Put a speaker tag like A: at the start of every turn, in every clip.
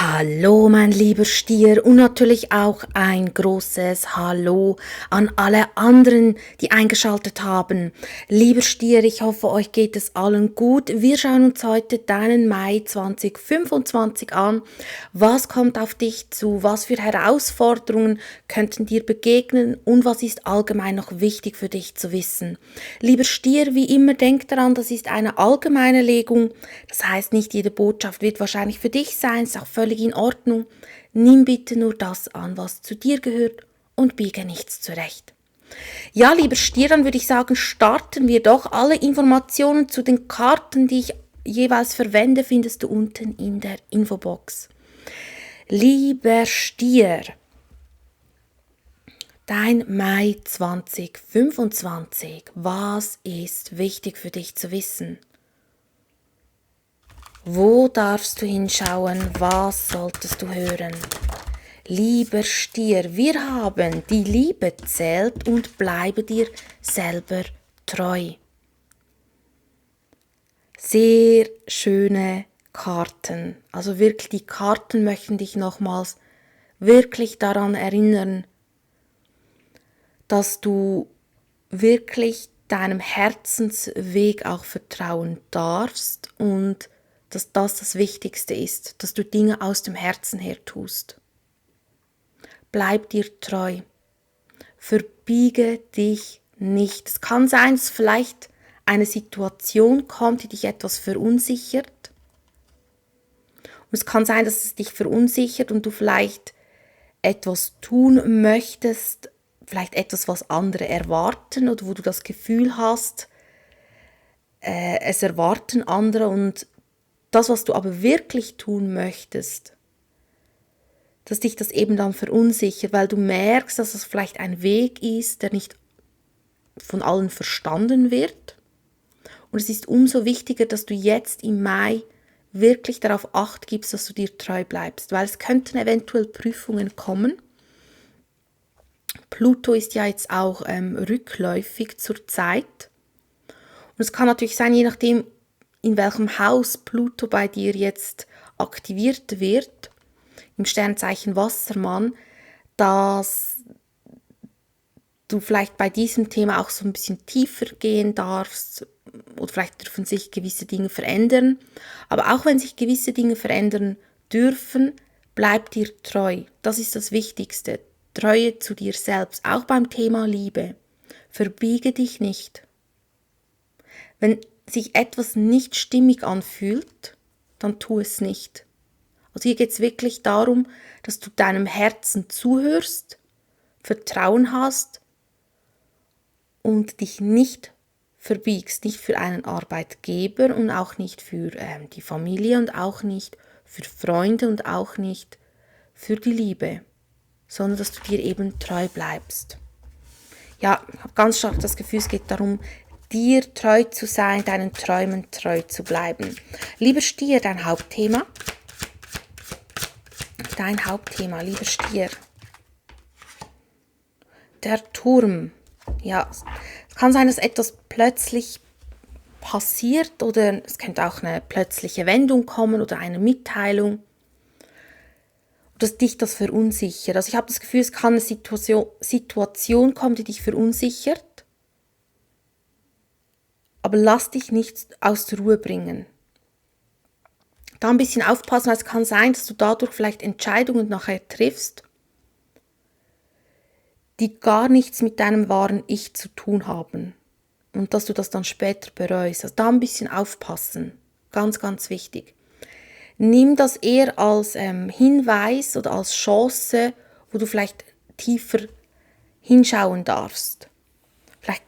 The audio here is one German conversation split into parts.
A: Hallo, mein lieber Stier, und natürlich auch ein großes Hallo an alle anderen, die eingeschaltet haben. Lieber Stier, ich hoffe, euch geht es allen gut. Wir schauen uns heute deinen Mai 2025 an. Was kommt auf dich zu? Was für Herausforderungen könnten dir begegnen? Und was ist allgemein noch wichtig für dich zu wissen? Lieber Stier, wie immer, denk daran, das ist eine allgemeine Legung. Das heißt, nicht jede Botschaft wird wahrscheinlich für dich sein, ist auch völlig in Ordnung. Nimm bitte nur das an, was zu dir gehört, und biege nichts zurecht. Ja, lieber Stier, dann würde ich sagen, starten wir doch. Alle Informationen zu den Karten, die ich jeweils verwende, findest du unten in der Infobox. Lieber Stier, dein Mai 2025, was ist wichtig für dich zu wissen? Wo darfst du hinschauen? Was solltest du hören? Lieber Stier, wir haben die Liebe zählt und bleibe dir selber treu. Sehr schöne Karten. Also wirklich, die Karten möchten dich nochmals wirklich daran erinnern, dass du wirklich deinem Herzensweg auch vertrauen darfst und dass das Wichtigste ist, dass du Dinge aus dem Herzen her tust. Bleib dir treu. Verbiege dich nicht. Es kann sein, dass vielleicht eine Situation kommt, die dich etwas verunsichert. Und es kann sein, dass es dich verunsichert und du vielleicht etwas tun möchtest, vielleicht etwas, was andere erwarten oder wo du das Gefühl hast, es erwarten andere, und das, was du aber wirklich tun möchtest, dass dich das eben dann verunsichert, weil du merkst, dass es vielleicht ein Weg ist, der nicht von allen verstanden wird. Und es ist umso wichtiger, dass du jetzt im Mai wirklich darauf Acht gibst, dass du dir treu bleibst, weil es könnten eventuell Prüfungen kommen. Pluto ist ja jetzt auch rückläufig zur Zeit. Und es kann natürlich sein, je nachdem, in welchem Haus Pluto bei dir jetzt aktiviert wird, im Sternzeichen Wassermann, dass du vielleicht bei diesem Thema auch so ein bisschen tiefer gehen darfst, oder vielleicht dürfen sich gewisse Dinge verändern. Aber auch wenn sich gewisse Dinge verändern dürfen, bleib dir treu. Das ist das Wichtigste. Treue zu dir selbst, auch beim Thema Liebe. Verbiege dich nicht. Wenn sich etwas nicht stimmig anfühlt, dann tu es nicht. Also hier geht es wirklich darum, dass du deinem Herzen zuhörst, Vertrauen hast und dich nicht verbiegst, nicht für einen Arbeitgeber und auch nicht für die Familie und auch nicht für Freunde und auch nicht für die Liebe, sondern dass du dir eben treu bleibst. Ja, ich habe ganz stark das Gefühl, es geht darum, dir treu zu sein, deinen Träumen treu zu bleiben. Lieber Stier, dein Hauptthema, lieber Stier. Der Turm. Ja, es kann sein, dass etwas plötzlich passiert oder es könnte auch eine plötzliche Wendung kommen oder eine Mitteilung, dass dich das verunsichert. Also ich habe das Gefühl, es kann eine Situation kommen, die dich verunsichert, aber lass dich nicht aus der Ruhe bringen. Da ein bisschen aufpassen, weil es kann sein, dass du dadurch vielleicht Entscheidungen nachher triffst, die gar nichts mit deinem wahren Ich zu tun haben und dass du das dann später bereust. Also da ein bisschen aufpassen. Ganz, ganz wichtig. Nimm das eher als Hinweis oder als Chance, wo du vielleicht tiefer hinschauen darfst. Vielleicht,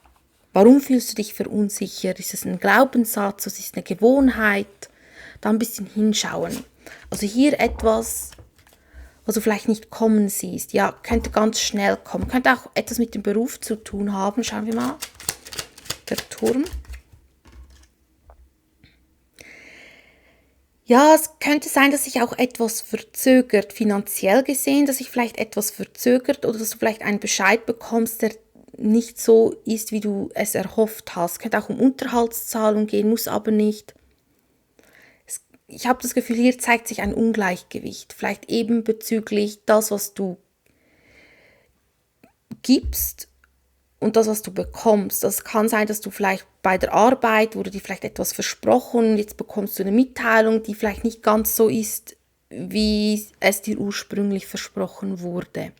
A: warum fühlst du dich verunsichert? Ist es ein Glaubenssatz? Ist es eine Gewohnheit? Da ein bisschen hinschauen. Also hier etwas, was du vielleicht nicht kommen siehst. Ja, könnte ganz schnell kommen. Könnte auch etwas mit dem Beruf zu tun haben. Schauen wir mal. Der Turm. Ja, es könnte sein, dass sich auch etwas verzögert, finanziell gesehen, dass sich vielleicht etwas verzögert oder dass du vielleicht einen Bescheid bekommst, der nicht so ist, wie du es erhofft hast. Es könnte auch um Unterhaltszahlung gehen, muss aber nicht. ich habe das Gefühl, hier zeigt sich ein Ungleichgewicht. Vielleicht eben bezüglich das, was du gibst und das, was du bekommst. Das kann sein, dass du vielleicht bei der Arbeit wurde dir vielleicht etwas versprochen und jetzt bekommst du eine Mitteilung, die vielleicht nicht ganz so ist, wie es dir ursprünglich versprochen wurde.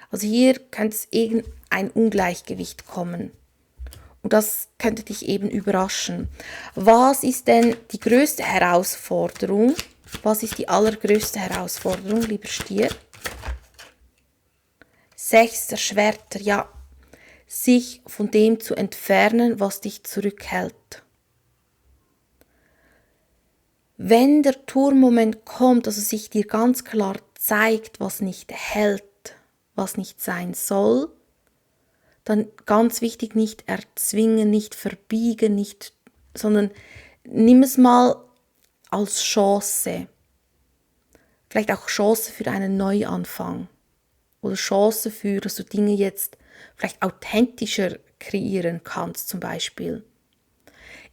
A: Also hier könnte es irgendein Ungleichgewicht kommen. Und das könnte dich eben überraschen. Was ist denn die größte Herausforderung? Was ist die allergrößte Herausforderung, lieber Stier? 6 der Schwerter, ja, sich von dem zu entfernen, was dich zurückhält. Wenn der Turmmoment kommt, also sich dir ganz klar zeigt, was nicht hält, was nicht sein soll, dann ganz wichtig, nicht erzwingen, nicht verbiegen, sondern nimm es mal als Chance. Vielleicht auch Chance für einen Neuanfang. Oder Chance für, dass du Dinge jetzt vielleicht authentischer kreieren kannst, zum Beispiel.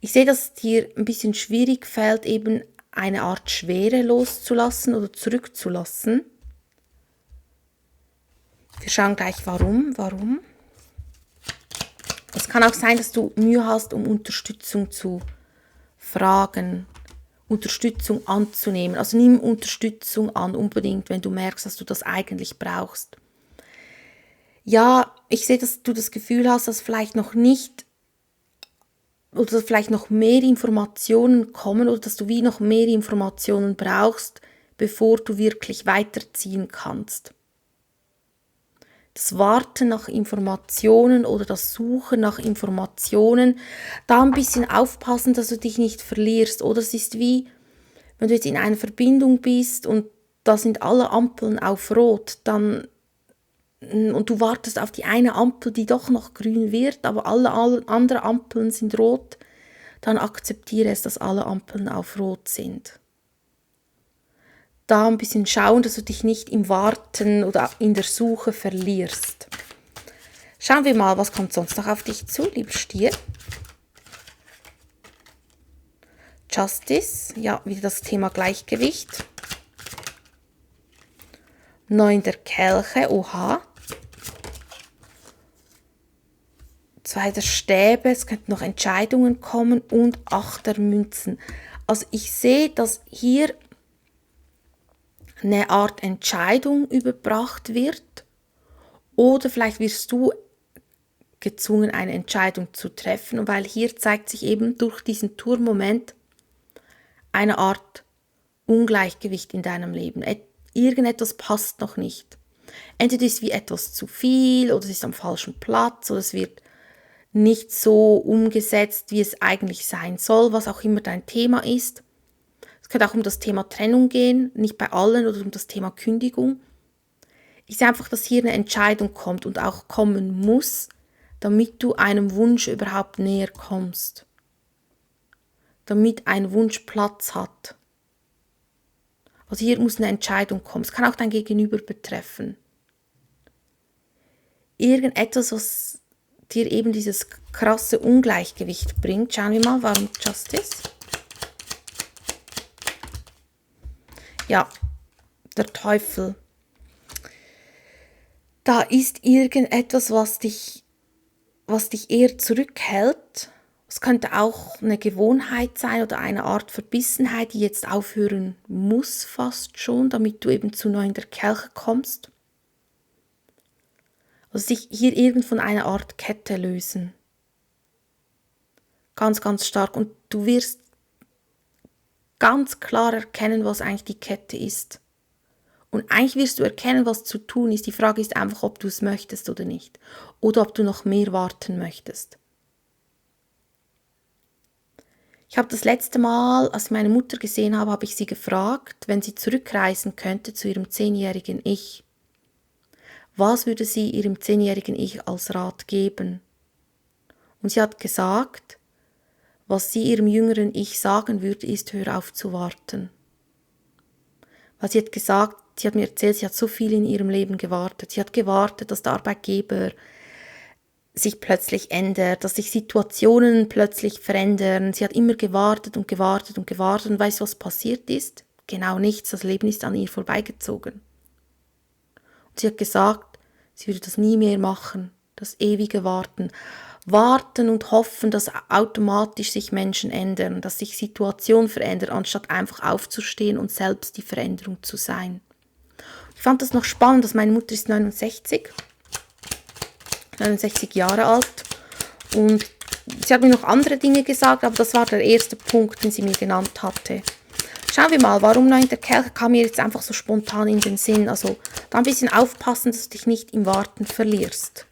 A: Ich sehe, dass es dir ein bisschen schwierig fällt, eben eine Art Schwere loszulassen oder zurückzulassen. Wir schauen gleich, warum. Es kann auch sein, dass du Mühe hast, um Unterstützung zu fragen, Unterstützung anzunehmen. Also nimm Unterstützung an, unbedingt, wenn du merkst, dass du das eigentlich brauchst. Ja, ich sehe, dass du das Gefühl hast, dass vielleicht noch nicht oder dass vielleicht noch mehr Informationen kommen oder dass du wie noch mehr Informationen brauchst, bevor du wirklich weiterziehen kannst. Das Warten nach Informationen oder das Suchen nach Informationen, da ein bisschen aufpassen, dass du dich nicht verlierst. Oder es ist wie, wenn du jetzt in einer Verbindung bist und da sind alle Ampeln auf Rot, und du wartest auf die eine Ampel, die doch noch grün wird, aber alle anderen Ampeln sind rot, dann akzeptiere es, dass alle Ampeln auf Rot sind. Da ein bisschen schauen, dass du dich nicht im Warten oder in der Suche verlierst. Schauen wir mal, was kommt sonst noch auf dich zu, lieber Stier. Justice, ja, wieder das Thema Gleichgewicht. 9 der Kelche, oha. 2 der Stäbe, es könnten noch Entscheidungen kommen und 8 der Münzen. Also ich sehe, dass hier eine Art Entscheidung überbracht wird oder vielleicht wirst du gezwungen, eine Entscheidung zu treffen, weil hier zeigt sich eben durch diesen Turmmoment eine Art Ungleichgewicht in deinem Leben. Irgendetwas passt noch nicht. Entweder ist wie etwas zu viel oder es ist am falschen Platz oder es wird nicht so umgesetzt, wie es eigentlich sein soll, was auch immer dein Thema ist. Es könnte auch um das Thema Trennung gehen, nicht bei allen, oder um das Thema Kündigung. Ich sehe einfach, dass hier eine Entscheidung kommt und auch kommen muss, damit du einem Wunsch überhaupt näher kommst. Damit ein Wunsch Platz hat. Also hier muss eine Entscheidung kommen. Es kann auch dein Gegenüber betreffen. Irgendetwas, was dir eben dieses krasse Ungleichgewicht bringt. Schauen wir mal, warum Justice? Ja, der Teufel. Da ist irgendetwas, was dich eher zurückhält. Es könnte auch eine Gewohnheit sein oder eine Art Verbissenheit, die jetzt aufhören muss fast schon, damit du eben zu 9 der Kelche kommst. Also sich hier irgend von einer Art Kette lösen. Ganz, ganz stark. Und du wirst ganz klar erkennen, was eigentlich die Kette ist. Und eigentlich wirst du erkennen, was zu tun ist. Die Frage ist einfach, ob du es möchtest oder nicht. Oder ob du noch mehr warten möchtest. Ich habe das letzte Mal, als ich meine Mutter gesehen habe, habe ich sie gefragt, wenn sie zurückreisen könnte zu ihrem 10-jährigen Ich. Was würde sie ihrem 10-jährigen Ich als Rat geben? Und sie hat gesagt, was sie ihrem jüngeren Ich sagen würde, ist, hör auf zu warten. Weil sie hat gesagt, sie hat mir erzählt, sie hat so viel in ihrem Leben gewartet. Sie hat gewartet, dass der Arbeitgeber sich plötzlich ändert, dass sich Situationen plötzlich verändern. Sie hat immer gewartet und gewartet und gewartet und weißt du, was passiert ist? Genau nichts, das Leben ist an ihr vorbeigezogen. Und sie hat gesagt, sie würde das nie mehr machen, das ewige Warten. Warten und hoffen, dass automatisch sich Menschen ändern, dass sich Situationen verändern, anstatt einfach aufzustehen und selbst die Veränderung zu sein. Ich fand das noch spannend, dass meine Mutter ist 69 Jahre alt und sie hat mir noch andere Dinge gesagt, aber das war der erste Punkt, den sie mir genannt hatte. Schauen wir mal, warum 9. Kelch kam mir jetzt einfach so spontan in den Sinn. Also da ein bisschen aufpassen, dass du dich nicht im Warten verlierst.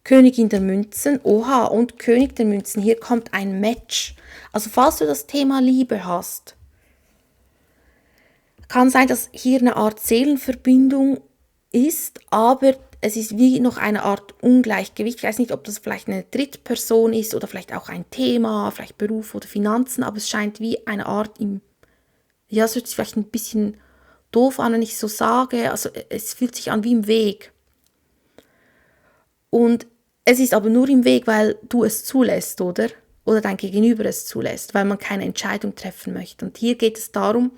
A: Königin der Münzen, oha, und König der Münzen, hier kommt ein Match. Also falls du das Thema Liebe hast, kann sein, dass hier eine Art Seelenverbindung ist, aber es ist wie noch eine Art Ungleichgewicht. Ich weiß nicht, ob das vielleicht eine Drittperson ist oder vielleicht auch ein Thema, vielleicht Beruf oder Finanzen, aber es scheint wie eine Art ja, es hört sich vielleicht ein bisschen doof an, wenn ich so sage, also es fühlt sich an wie im Weg. Und es ist aber nur im Weg, weil du es zulässt, oder? Oder dein Gegenüber es zulässt, weil man keine Entscheidung treffen möchte. Und hier geht es darum,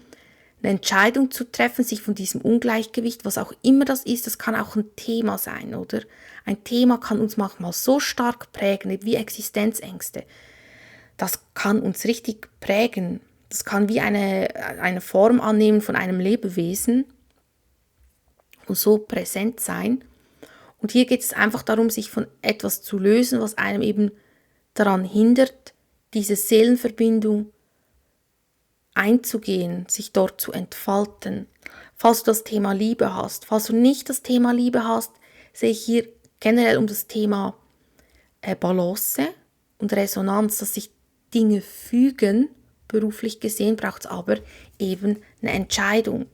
A: eine Entscheidung zu treffen, sich von diesem Ungleichgewicht, was auch immer das ist, das kann auch ein Thema sein, oder? Ein Thema kann uns manchmal so stark prägen, wie Existenzängste. Das kann uns richtig prägen. Das kann wie eine Form annehmen von einem Lebewesen und so präsent sein. Und hier geht es einfach darum, sich von etwas zu lösen, was einem eben daran hindert, diese Seelenverbindung einzugehen, sich dort zu entfalten. Falls du das Thema Liebe hast, falls du nicht das Thema Liebe hast, sehe ich hier generell um das Thema Balance und Resonanz, dass sich Dinge fügen. Beruflich gesehen braucht es aber eben eine Entscheidung.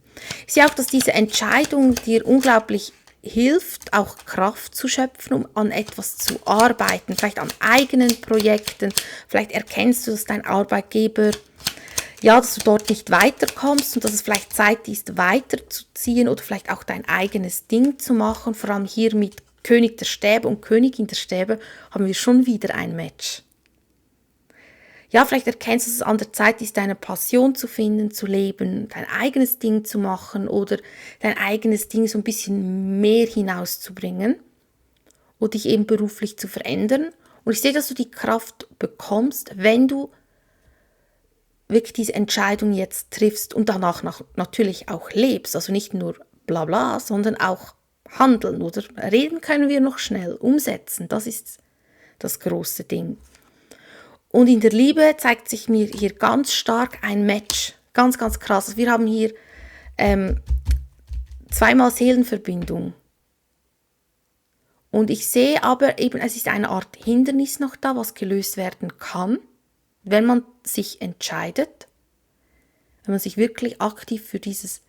A: Ich sehe auch, dass diese Entscheidung dir unglaublich hilft, auch Kraft zu schöpfen, um an etwas zu arbeiten, vielleicht an eigenen Projekten. Vielleicht erkennst du, dass dein Arbeitgeber, ja, dass du dort nicht weiterkommst und dass es vielleicht Zeit ist, weiterzuziehen oder vielleicht auch dein eigenes Ding zu machen. Vor allem hier mit König der Stäbe und Königin der Stäbe haben wir schon wieder ein Match. Ja, vielleicht erkennst du, dass es an der Zeit ist, deine Passion zu finden, zu leben, dein eigenes Ding zu machen oder dein eigenes Ding so ein bisschen mehr hinauszubringen oder dich eben beruflich zu verändern. Und ich sehe, dass du die Kraft bekommst, wenn du wirklich diese Entscheidung jetzt triffst und danach natürlich auch lebst. Also nicht nur bla bla, sondern auch handeln, oder? Reden können wir noch schnell, umsetzen, das ist das große Ding. Und in der Liebe zeigt sich mir hier ganz stark ein Match, ganz, ganz krass. Also wir haben hier zweimal Seelenverbindung. Und ich sehe aber eben, es ist eine Art Hindernis noch da, was gelöst werden kann, wenn man sich entscheidet, wenn man sich wirklich aktiv für dieses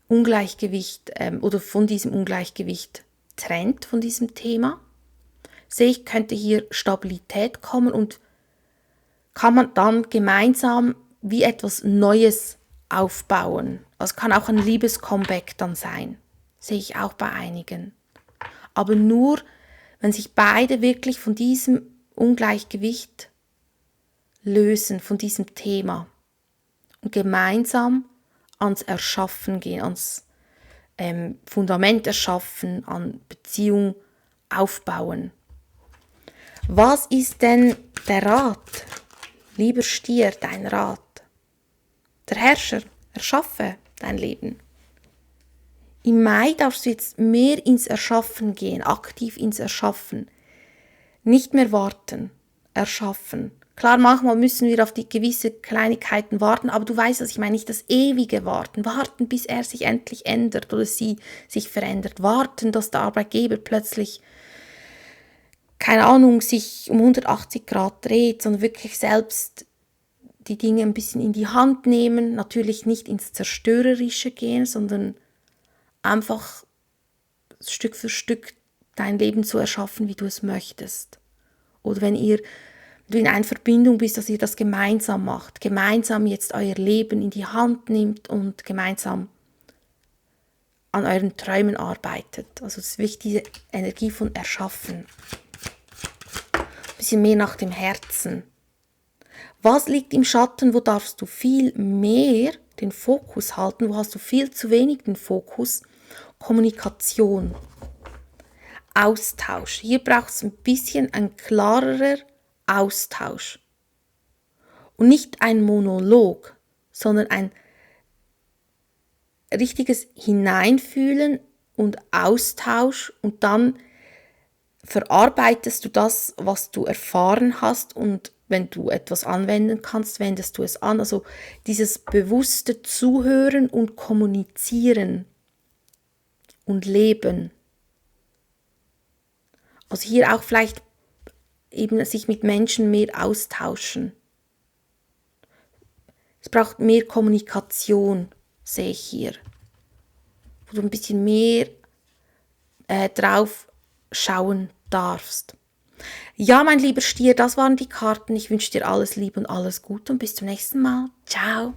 A: Ungleichgewicht oder von diesem Ungleichgewicht trennt, von diesem Thema, sehe ich, könnte hier Stabilität kommen und kann man dann gemeinsam wie etwas Neues aufbauen. Also kann auch ein Liebes-Comeback dann sein, sehe ich auch bei einigen. Aber nur, wenn sich beide wirklich von diesem Ungleichgewicht lösen, von diesem Thema und gemeinsam ans Erschaffen gehen, ans Fundament erschaffen, an Beziehung aufbauen. Was ist denn der Rat? Lieber Stier, dein Rat. Der Herrscher, erschaffe dein Leben. Im Mai darfst du jetzt mehr ins Erschaffen gehen, aktiv ins Erschaffen. Nicht mehr warten, erschaffen. Klar, manchmal müssen wir auf die gewisse Kleinigkeiten warten, aber du weißt, was ich meine, nicht das ewige Warten. Warten, bis er sich endlich ändert oder sie sich verändert. Warten, dass der Arbeitgeber plötzlich, keine Ahnung, sich um 180 Grad dreht, sondern wirklich selbst die Dinge ein bisschen in die Hand nehmen. Natürlich nicht ins Zerstörerische gehen, sondern einfach Stück für Stück dein Leben so erschaffen, wie du es möchtest. Oder wenn du in einer Verbindung bist, dass ihr das gemeinsam macht, gemeinsam jetzt euer Leben in die Hand nimmt und gemeinsam an euren Träumen arbeitet. Also es ist wirklich diese Energie von Erschaffen. Ein bisschen mehr nach dem Herzen. Was liegt im Schatten? Wo darfst du viel mehr den Fokus halten? Wo hast du viel zu wenig den Fokus? Kommunikation. Austausch. Hier braucht es ein bisschen ein klarerer Austausch. Und nicht ein Monolog, sondern ein richtiges Hineinfühlen und Austausch, und dann verarbeitest du das, was du erfahren hast, und wenn du etwas anwenden kannst, wendest du es an. Also dieses bewusste Zuhören und Kommunizieren und Leben. Also hier auch vielleicht eben sich mit Menschen mehr austauschen. Es braucht mehr Kommunikation, sehe ich hier. Wo du ein bisschen mehr drauf schauen darfst. Ja, mein lieber Stier, das waren die Karten. Ich wünsche dir alles Liebe und alles Gute und bis zum nächsten Mal. Ciao.